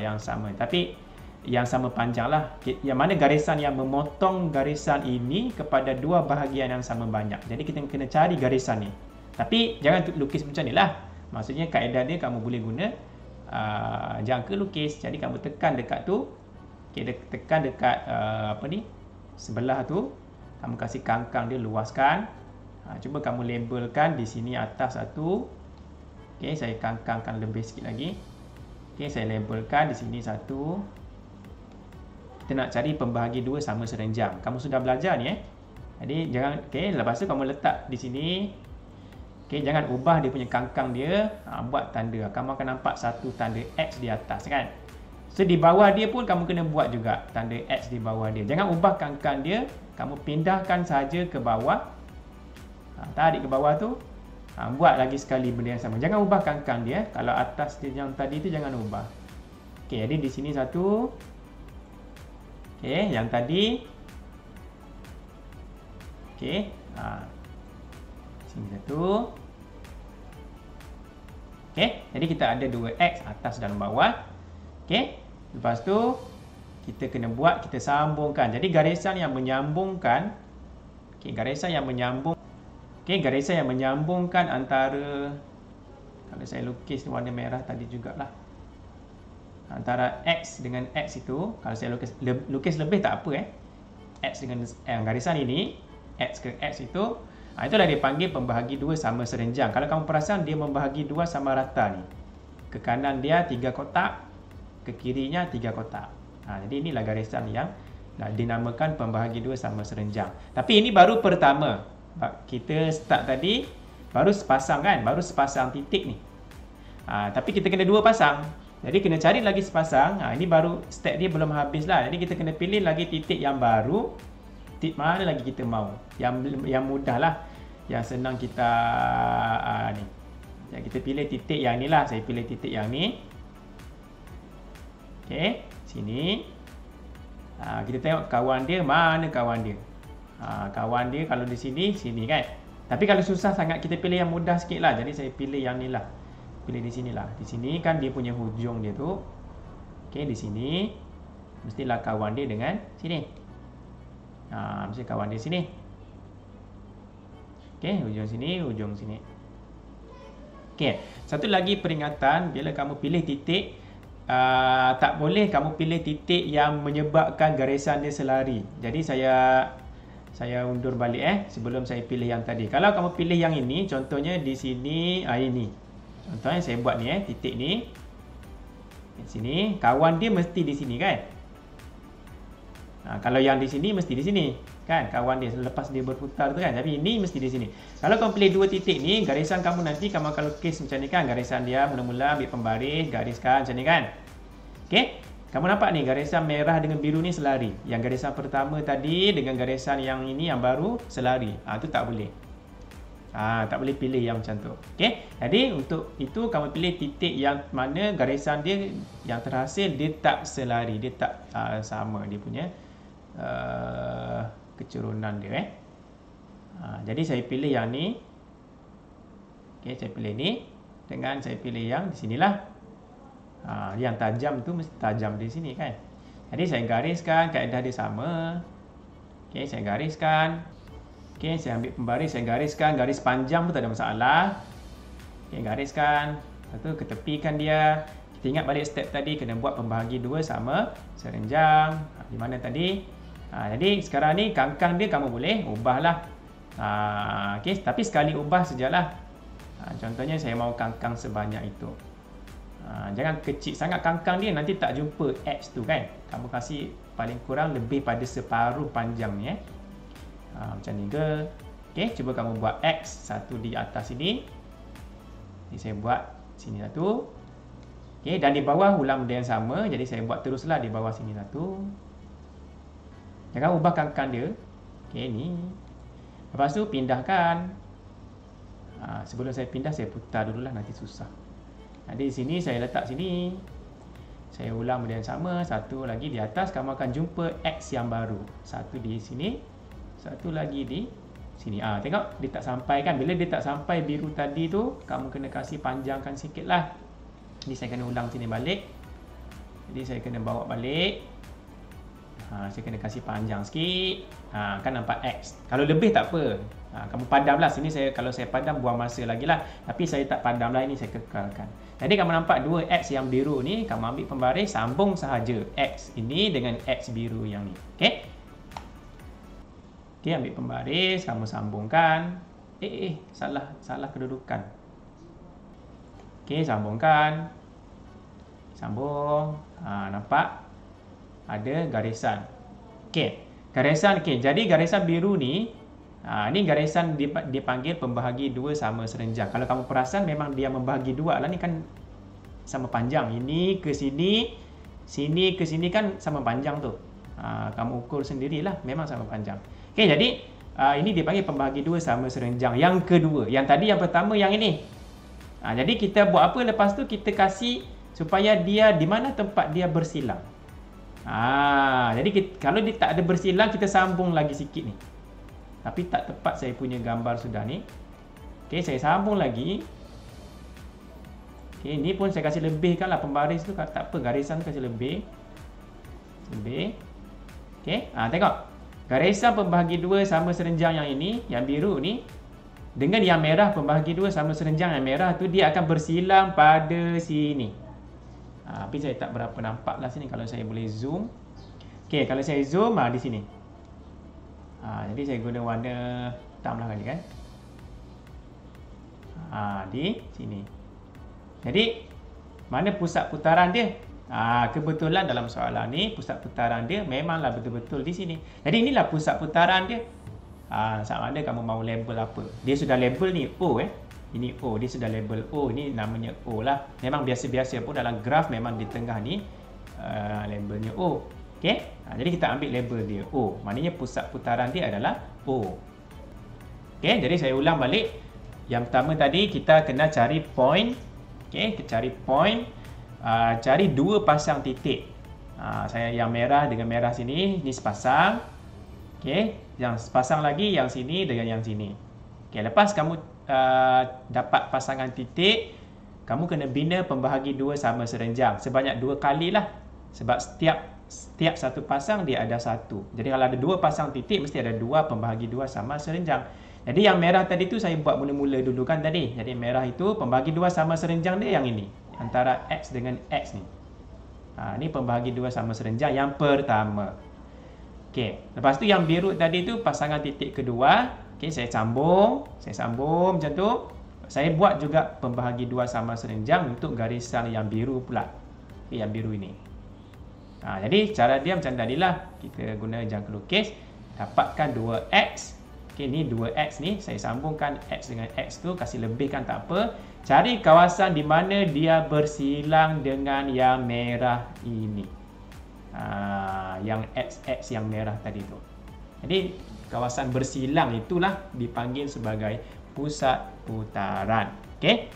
Yang sama. Tapi yang sama panjang lah. Yang mana garisan yang memotong garisan ini kepada dua bahagian yang sama banyak. Jadi kita kena cari garisan ni. Tapi jangan lukis macam ni lah. Maksudnya kaedah dia kamu boleh guna jangka lukis. Jadi kamu tekan dekat tu. Tekan dekat sebelah tu. Kamu kasih kangkang dia, luaskan. Cuba kamu labelkan di sini atas satu. Saya kangkangkan lebih sikit lagi. Okey, saya labelkan di sini 1. Kita nak cari pembahagi 2 sama serenjang. Kamu sudah belajar ni Jadi jangan lepas tu kamu letak di sini. Jangan ubah dia punya kangkang dia. Buat tanda. Kamu akan nampak satu tanda X di atas kan. So di bawah dia pun kamu kena buat juga tanda X di bawah dia. Jangan ubah kangkang dia. Kamu pindahkan saja ke bawah. Tarik ke bawah tu. Buat lagi sekali benda yang sama. Jangan ubah kangkang dia. Kalau atas dia yang tadi tu jangan ubah. Jadi di sini 1. Yang tadi. Sini 1. Jadi kita ada 2X atas dan bawah. Lepas tu kita kena buat, kita sambungkan. Jadi garisan yang menyambungkan garisan yang menyambungkan antara, kalau saya lukis warna merah tadi jugalah, antara X dengan X itu, kalau saya lukis lebih tak apa X dengan garisan ini, X ke X itu, itulah dia panggil pembahagi 2 sama serenjang. Kalau kamu perasan dia membahagi 2 sama rata ni. Ke kanan dia 3 kotak, ke kirinya 3 kotak. Jadi inilah garisan yang dinamakan pembahagi 2 sama serenjang. Tapi ini baru pertama. Kita start tadi baru sepasang kan, baru sepasang titik ni. Tapi kita kena 2 pasang. Jadi kena cari lagi sepasang. Ini baru step dia belum habis lah. Jadi kita kena pilih lagi titik yang baru. Titik mana lagi kita mau? Yang mudah lah, yang senang kita ni. Jadi kita pilih titik yang ni lah. Saya pilih titik yang ni. Sini. Kita tengok kawan dia, mana kawan dia. Kawan dia kalau di sini, sini kan. Tapi kalau susah sangat kita pilih yang mudah sikit lah. Jadi saya pilih yang ni lah. Pilih di sini lah. Di sini kan dia punya hujung dia tu. Di sini mestilah kawan dia dengan sini. Mesti kawan dia sini. Hujung sini, hujung sini. Satu lagi peringatan, bila kamu pilih titik, tak boleh kamu pilih titik yang menyebabkan garisan dia selari. Jadi saya undur balik sebelum saya pilih yang tadi. Kalau kamu pilih yang ini, contohnya di sini, ini. Contohnya saya buat ni titik ni. Di sini, kawan dia mesti di sini kan. Kalau yang di sini mesti di sini kan, kawan dia selepas dia berputar tu kan. Tapi ini mesti di sini. Kalau kamu pilih 2 titik ni, garisan kamu nanti kamu akan lukis macam ni kan. Garisan dia mula-mula ambil pembaris, gariskan macam ni kan. Kamu nampak ni garisan merah dengan biru ni selari. Yang garisan pertama tadi dengan garisan yang ini yang baru selari. Itu tak boleh. Tak boleh pilih yang macam tu. Jadi untuk itu kamu pilih titik yang mana garisan dia yang terhasil dia tak selari, dia tak sama dia punya kecurunan dia. Jadi saya pilih yang ni. Saya pilih ni dengan saya pilih yang di sinilah. Yang tajam tu mesti tajam di sini kan. Jadi saya gariskan, kaedah dia sama. Saya gariskan. Saya ambil pembaris, saya gariskan. Garis panjang pun tak ada masalah. Gariskan. Lepas tu ketepikan dia. Kita ingat balik step tadi, kena buat pembahagi 2 sama serenjang. Di mana tadi? Jadi sekarang ni kangkang dia kamu boleh ubahlah. Tapi sekali ubah sajalah. Contohnya saya mau kangkang sebanyak itu. Jangan kecil sangat kangkang dia, nanti tak jumpa X tu kan. Kamu kasih paling kurang lebih pada separuh panjang ni macam ni ke. Cuba kamu buat X satu di atas sini. Ini saya buat sini satu. Dan di bawah ulang benda yang sama. Jadi saya buat teruslah di bawah sini satu. Jangan ubah kangkang dia. Ni. Lepas tu pindahkan. Sebelum saya pindah, saya putar dululah, nanti susah. Di sini saya letak sini. Saya ulang benda yang sama. Satu lagi di atas, kamu akan jumpa X yang baru. Satu di sini, satu lagi di sini. Tengok dia tak sampai kan. Bila dia tak sampai biru tadi tu, kamu kena kasih panjangkan sikit lah. Jadi saya kena ulang sini balik. Jadi saya kena bawa balik. Saya kena kasih panjang sikit. Kan nampak X. Kalau lebih tak apa. Kamu padam lah. Sini kalau saya padam buang masa lagi lah. Tapi saya tak padam lah, ini saya kekalkan. Jadi kamu nampak 2X yang biru ni, kamu ambil pembaris, sambung sahaja X ini dengan X biru yang ni. Ambil pembaris, kamu sambungkan. Salah kedudukan. Sambungkan. Sambung. Nampak? Ada garisan. Okey. Garisan, okey. Jadi garisan biru ni, ni garisan dipanggil pembahagi dua sama serenjang. Kalau kamu perasan memang dia membahagi dua lah, ni kan sama panjang. Ini ke sini, sini ke sini kan sama panjang tu. Kamu ukur sendirilah, memang sama panjang. Okey, jadi ini dipanggil pembahagi dua sama serenjang. Yang kedua, yang tadi yang pertama yang ini. Jadi kita buat apa lepas tu? Kita kasih supaya dia di mana tempat dia bersilang. Jadi kalau dia tak ada bersilang, kita sambung lagi sikit ni. Tapi tak tepat saya punya gambar sudah ni. Okey, saya sambung lagi. Okey, ni pun saya kasih lebihkan lah pembaris tu. Tak apa, garisan tu kasih lebih. Lebih. Okey, tengok. Garisan pembahagi dua sama serenjang yang ini, yang biru ni, dengan yang merah pembahagi dua sama serenjang yang merah tu, dia akan bersilang pada sini. Tapi saya tak berapa nampak lah sini. Kalau saya boleh zoom. Okey, kalau saya zoom di sini. Jadi saya guna warna hitam lah kali kan. Di sini. Jadi mana pusat putaran dia? Kebetulan dalam soalan ni pusat putaran dia memanglah betul-betul di sini. Jadi inilah pusat putaran dia. Sama ada kamu mau label apa. Dia sudah label ni O Ini O, dia sudah label O, ini namanya O lah. Memang biasa-biasa pun dalam graf memang di tengah ni labelnya O. Okey? Jadi kita ambil label dia O. Maknanya pusat putaran dia adalah O. Okey, jadi saya ulang balik. Yang pertama tadi kita kena cari point. Okey, kita cari point. Cari dua pasang titik. Saya yang merah dengan merah sini, ni sepasang. Okey, yang sepasang lagi yang sini dengan yang sini. Okey, lepas kamu dapat pasangan titik, kamu kena bina pembahagi dua sama serenjang sebanyak 2 kali lah. Sebab setiap satu pasang dia ada satu. Jadi kalau ada 2 pasang titik, mesti ada 2 pembahagi dua sama serenjang. Jadi yang merah tadi tu saya buat mula-mula dulu kan tadi. Jadi merah itu pembahagi dua sama serenjang dia yang ini, antara X dengan X ni. Ni pembahagi dua sama serenjang yang pertama. Okey, lepas tu yang biru tadi tu pasangan titik kedua. Okey, saya sambung macam tu. Saya buat juga pembahagi dua sama serenjang untuk garisan yang biru pula. Okay, yang biru ini. Jadi cara dia macam tadilah. Kita guna jangka lukis, dapatkan 2X. Okey, ni 2X ni saya sambungkan X dengan X tu, kasih lebihkan tak apa. Cari kawasan di mana dia bersilang dengan yang merah ini. Yang XX yang merah tadi tu. Jadi kawasan bersilang itulah dipanggil sebagai pusat putaran. Okey.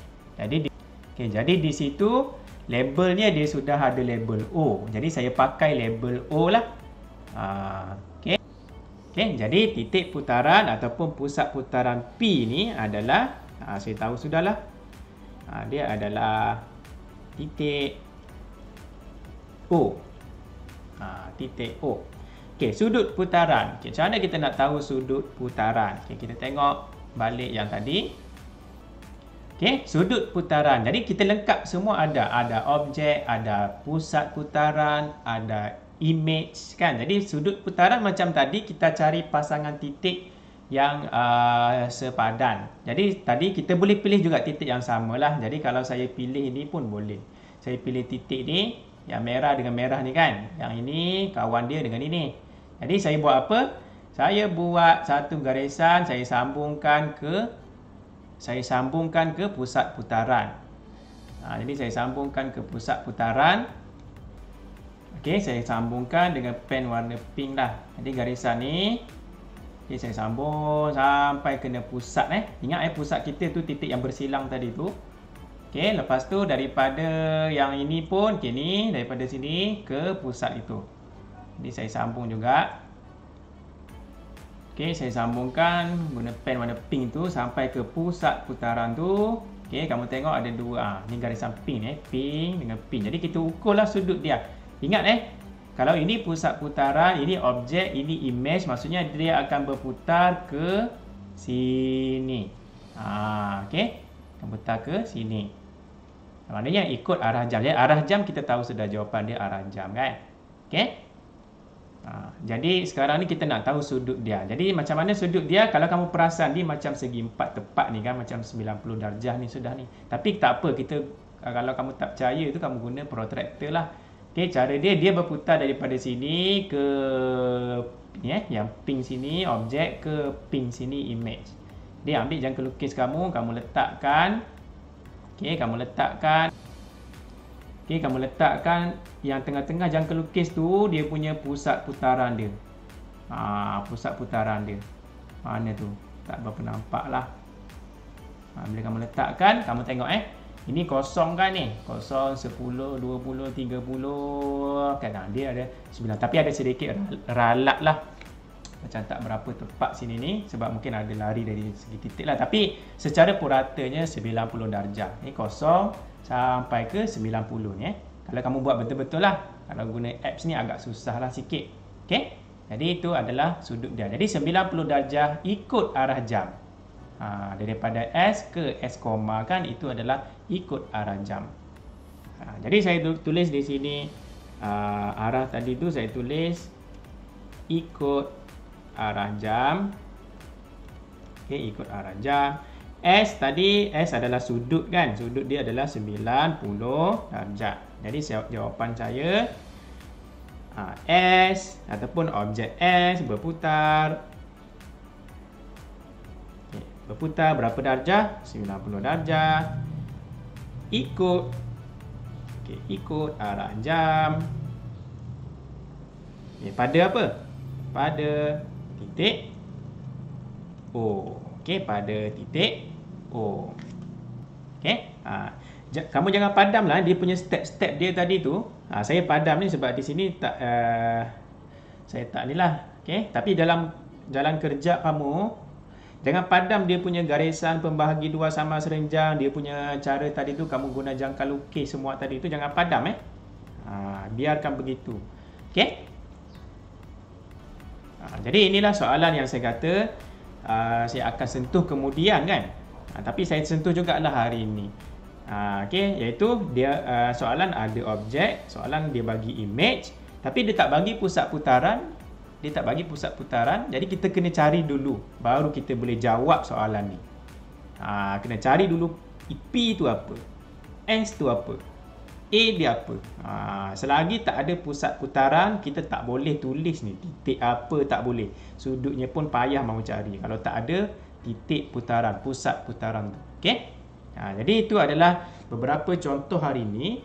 Jadi di situ labelnya dia sudah ada label O. Jadi saya pakai label O lah. Okey. Jadi titik putaran ataupun pusat putaran P ni adalah saya tahu sudahlah. Dia adalah titik O. Titik O. Okey, sudut putaran. Okey, macam mana kita nak tahu sudut putaran? Okey, kita tengok balik yang tadi. Okey, sudut putaran. Jadi kita lengkap semua ada. Ada objek, ada pusat putaran, ada image kan. Jadi sudut putaran macam tadi kita cari pasangan titik yang sepadan. Jadi tadi kita boleh pilih juga titik yang samalah. Jadi kalau saya pilih ini pun boleh. Saya pilih titik ni, yang merah dengan merah ni kan. Yang ini kawan dia dengan ini. Jadi saya buat apa? Saya buat satu garisan, saya sambungkan ke pusat putaran. Jadi saya sambungkan ke pusat putaran. Okey, saya sambungkan dengan pen warna pink lah. Jadi garisan ni, okey, saya sambung sampai kena pusat Ingat pusat kita tu titik yang bersilang tadi tu. Okey, lepas tu daripada yang ini pun, okey ni daripada sini ke pusat itu. Jadi saya sambung juga. Okey, saya sambungkan guna pen warna pink tu sampai ke pusat putaran tu. Okey, kamu tengok ada dua. Ni garisan pink pink dengan pink. Jadi kita ukurlah sudut dia. Ingat kalau ini pusat putaran, ini objek, ini image, maksudnya dia akan berputar ke sini. Okey, akan berputar ke sini. Maknanya ikut arah jam. Jadi arah jam kita tahu sudah jawapan dia arah jam kan. Okey. Jadi sekarang ni kita nak tahu sudut dia. Jadi macam mana sudut dia? Kalau kamu perasan dia macam segi empat tepat ni kan, macam 90 darjah ni sudah ni. Tapi tak apa, kita Kalau kamu tak percaya tu, kamu guna protractor lah. Okey, cara dia berputar daripada sini ke ni yang pink sini objek ke pink sini image. Dia ambil jangka lukis kamu letakkan. Okey, kamu letakkan yang tengah-tengah jangka lukis tu dia punya pusat putaran dia. Pusat putaran dia. Mana tu? Tak berapa nampak lah. Bila kamu letakkan, kamu tengok ini kosong kan ni? Kosong, 10, 20, 30 kan? Dia ada 9. Tapi ada sedikit ralat lah. Macam tak berapa tepat sini ni. Sebab mungkin ada lari dari segi titik lah. Tapi secara puratanya 90 darjah. Ni kosong sampai ke 90 ni. Kalau kamu buat betul-betul lah. Kalau guna apps ni agak susah lah sikit. Okay? Jadi itu adalah sudut dia. Jadi 90 darjah ikut arah jam. Daripada S ke S koma kan, itu adalah ikut arah jam. Jadi saya tulis di sini arah tadi tu saya tulis ikut arah jam. Okey, ikut arah jam. S tadi, S adalah sudut kan. Sudut dia adalah 90 darjah. Jadi jawapan saya S ataupun objek S berputar. Berputar berapa darjah? 90 darjah. Ikut arah jam. Pada apa? Pada titik O. Okey, pada titik O. Okey. Kamu jangan padamlah dia punya step-step dia tadi tu. Saya padam ni sebab di sini tak saya tak ni lah. Okey, tapi dalam jalan kerja kamu jangan padam dia punya garisan pembahagi dua sama serenjang, dia punya cara tadi tu kamu guna jangka lukis semua tadi tu jangan padam biarkan begitu. Okey? Jadi inilah soalan yang saya kata saya akan sentuh kemudian kan. Tapi saya sentuh jugalah hari ini. Okey, iaitu dia soalan ada objek, soalan dia bagi image, tapi dia tak bagi pusat putaran. Dia tak bagi pusat putaran, jadi kita kena cari dulu baru kita boleh jawab soalan ni. Kena cari dulu P tu apa, S tu apa, A dia apa. Selagi tak ada pusat putaran, kita tak boleh tulis ni titik apa, tak boleh. Sudutnya pun payah mahu cari kalau tak ada titik putaran, pusat putaran tu. Okey? Jadi itu adalah beberapa contoh hari ini.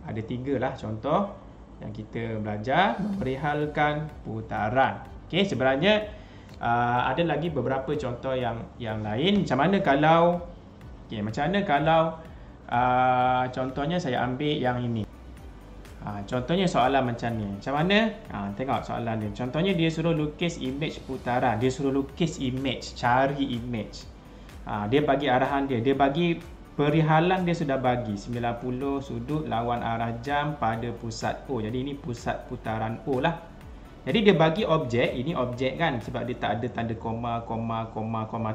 Ada 3 lah contoh yang kita belajar memperihalkan putaran. Okey, sebenarnya ada lagi beberapa contoh yang lain. Macam mana kalau contohnya saya ambil yang ini. Contohnya soalan macam ni. Macam mana? Tengok soalan dia. Contohnya dia suruh lukis image putaran. Dia suruh lukis image, cari image. Dia bagi arahan dia. Dia bagi perihalan dia sudah bagi 90 sudut lawan arah jam pada pusat O. Jadi ini pusat putaran O lah. Jadi dia bagi objek, ini objek kan sebab dia tak ada tanda koma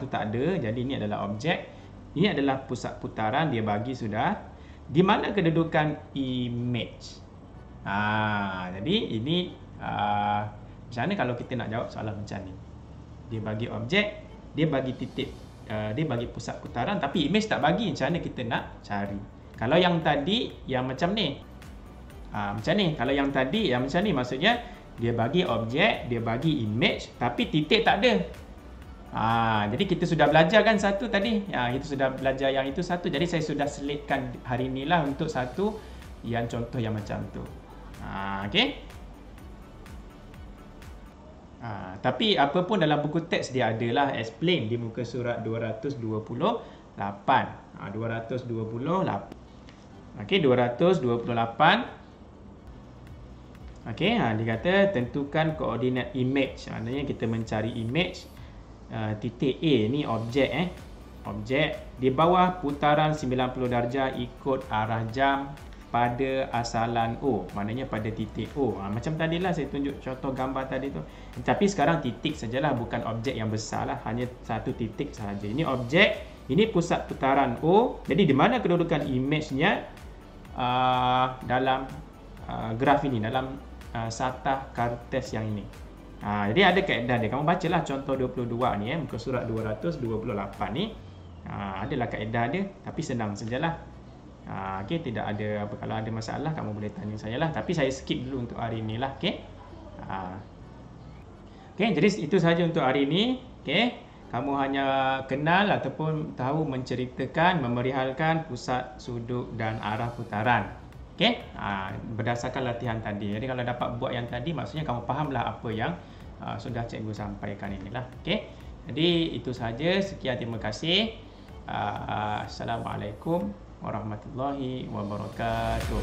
tu tak ada. Jadi ini adalah objek. Ini adalah pusat putaran dia bagi sudah. Di mana kedudukan image? Jadi ini macam mana kalau kita nak jawab soalan macam ni? Dia bagi objek, dia bagi titik, dia bagi pusat putaran tapi image tak bagi. Macam mana kita nak cari? Kalau yang tadi yang macam ni, macam ni. Kalau yang tadi yang macam ni, maksudnya dia bagi objek, dia bagi image tapi titik tak ada. Jadi kita sudah belajar kan satu tadi. Kita sudah belajar yang itu satu. Jadi saya sudah selitkan hari inilah untuk satu yang contoh yang macam tu. Okey. Tapi apa pun dalam buku teks dia adalah explain di muka surat 228. 228. Okey, 228. Okey, dia kata tentukan koordinat image. Maknanya kita mencari image titik A ni objek objek di bawah putaran 90 darjah ikut arah jam pada asalan O, maknanya pada titik O. Macam tadilah saya tunjuk contoh gambar tadi tu. Tapi sekarang titik sajalah, bukan objek yang besar lah, hanya satu titik sahaja. Ini objek, ini pusat putaran O. Jadi di mana kedudukan image-nya dalam graf ini, dalam satah kartes yang ini. Jadi ada kaedah dia. Kamu bacalah contoh 22 ni muka surat 228 ni. Adalah kaedah dia, tapi senang sajalah. Okey, tidak ada apa, kalau ada masalah kamu boleh tanya saya lah, tapi saya skip dulu untuk hari ni lah. Okey. Okey, jadi itu sahaja untuk hari ini. Okey. Kamu hanya kenal ataupun tahu menceritakan, memerihalkan pusat, sudut dan arah putaran. Okey. Berdasarkan latihan tadi. Jadi kalau dapat buat yang tadi, maksudnya kamu fahamlah apa yang sudah cikgu sampaikan inilah. Okey. Jadi itu sahaja. Sekian, terima kasih. Assalamualaikum warahmatullahi wabarakatuh.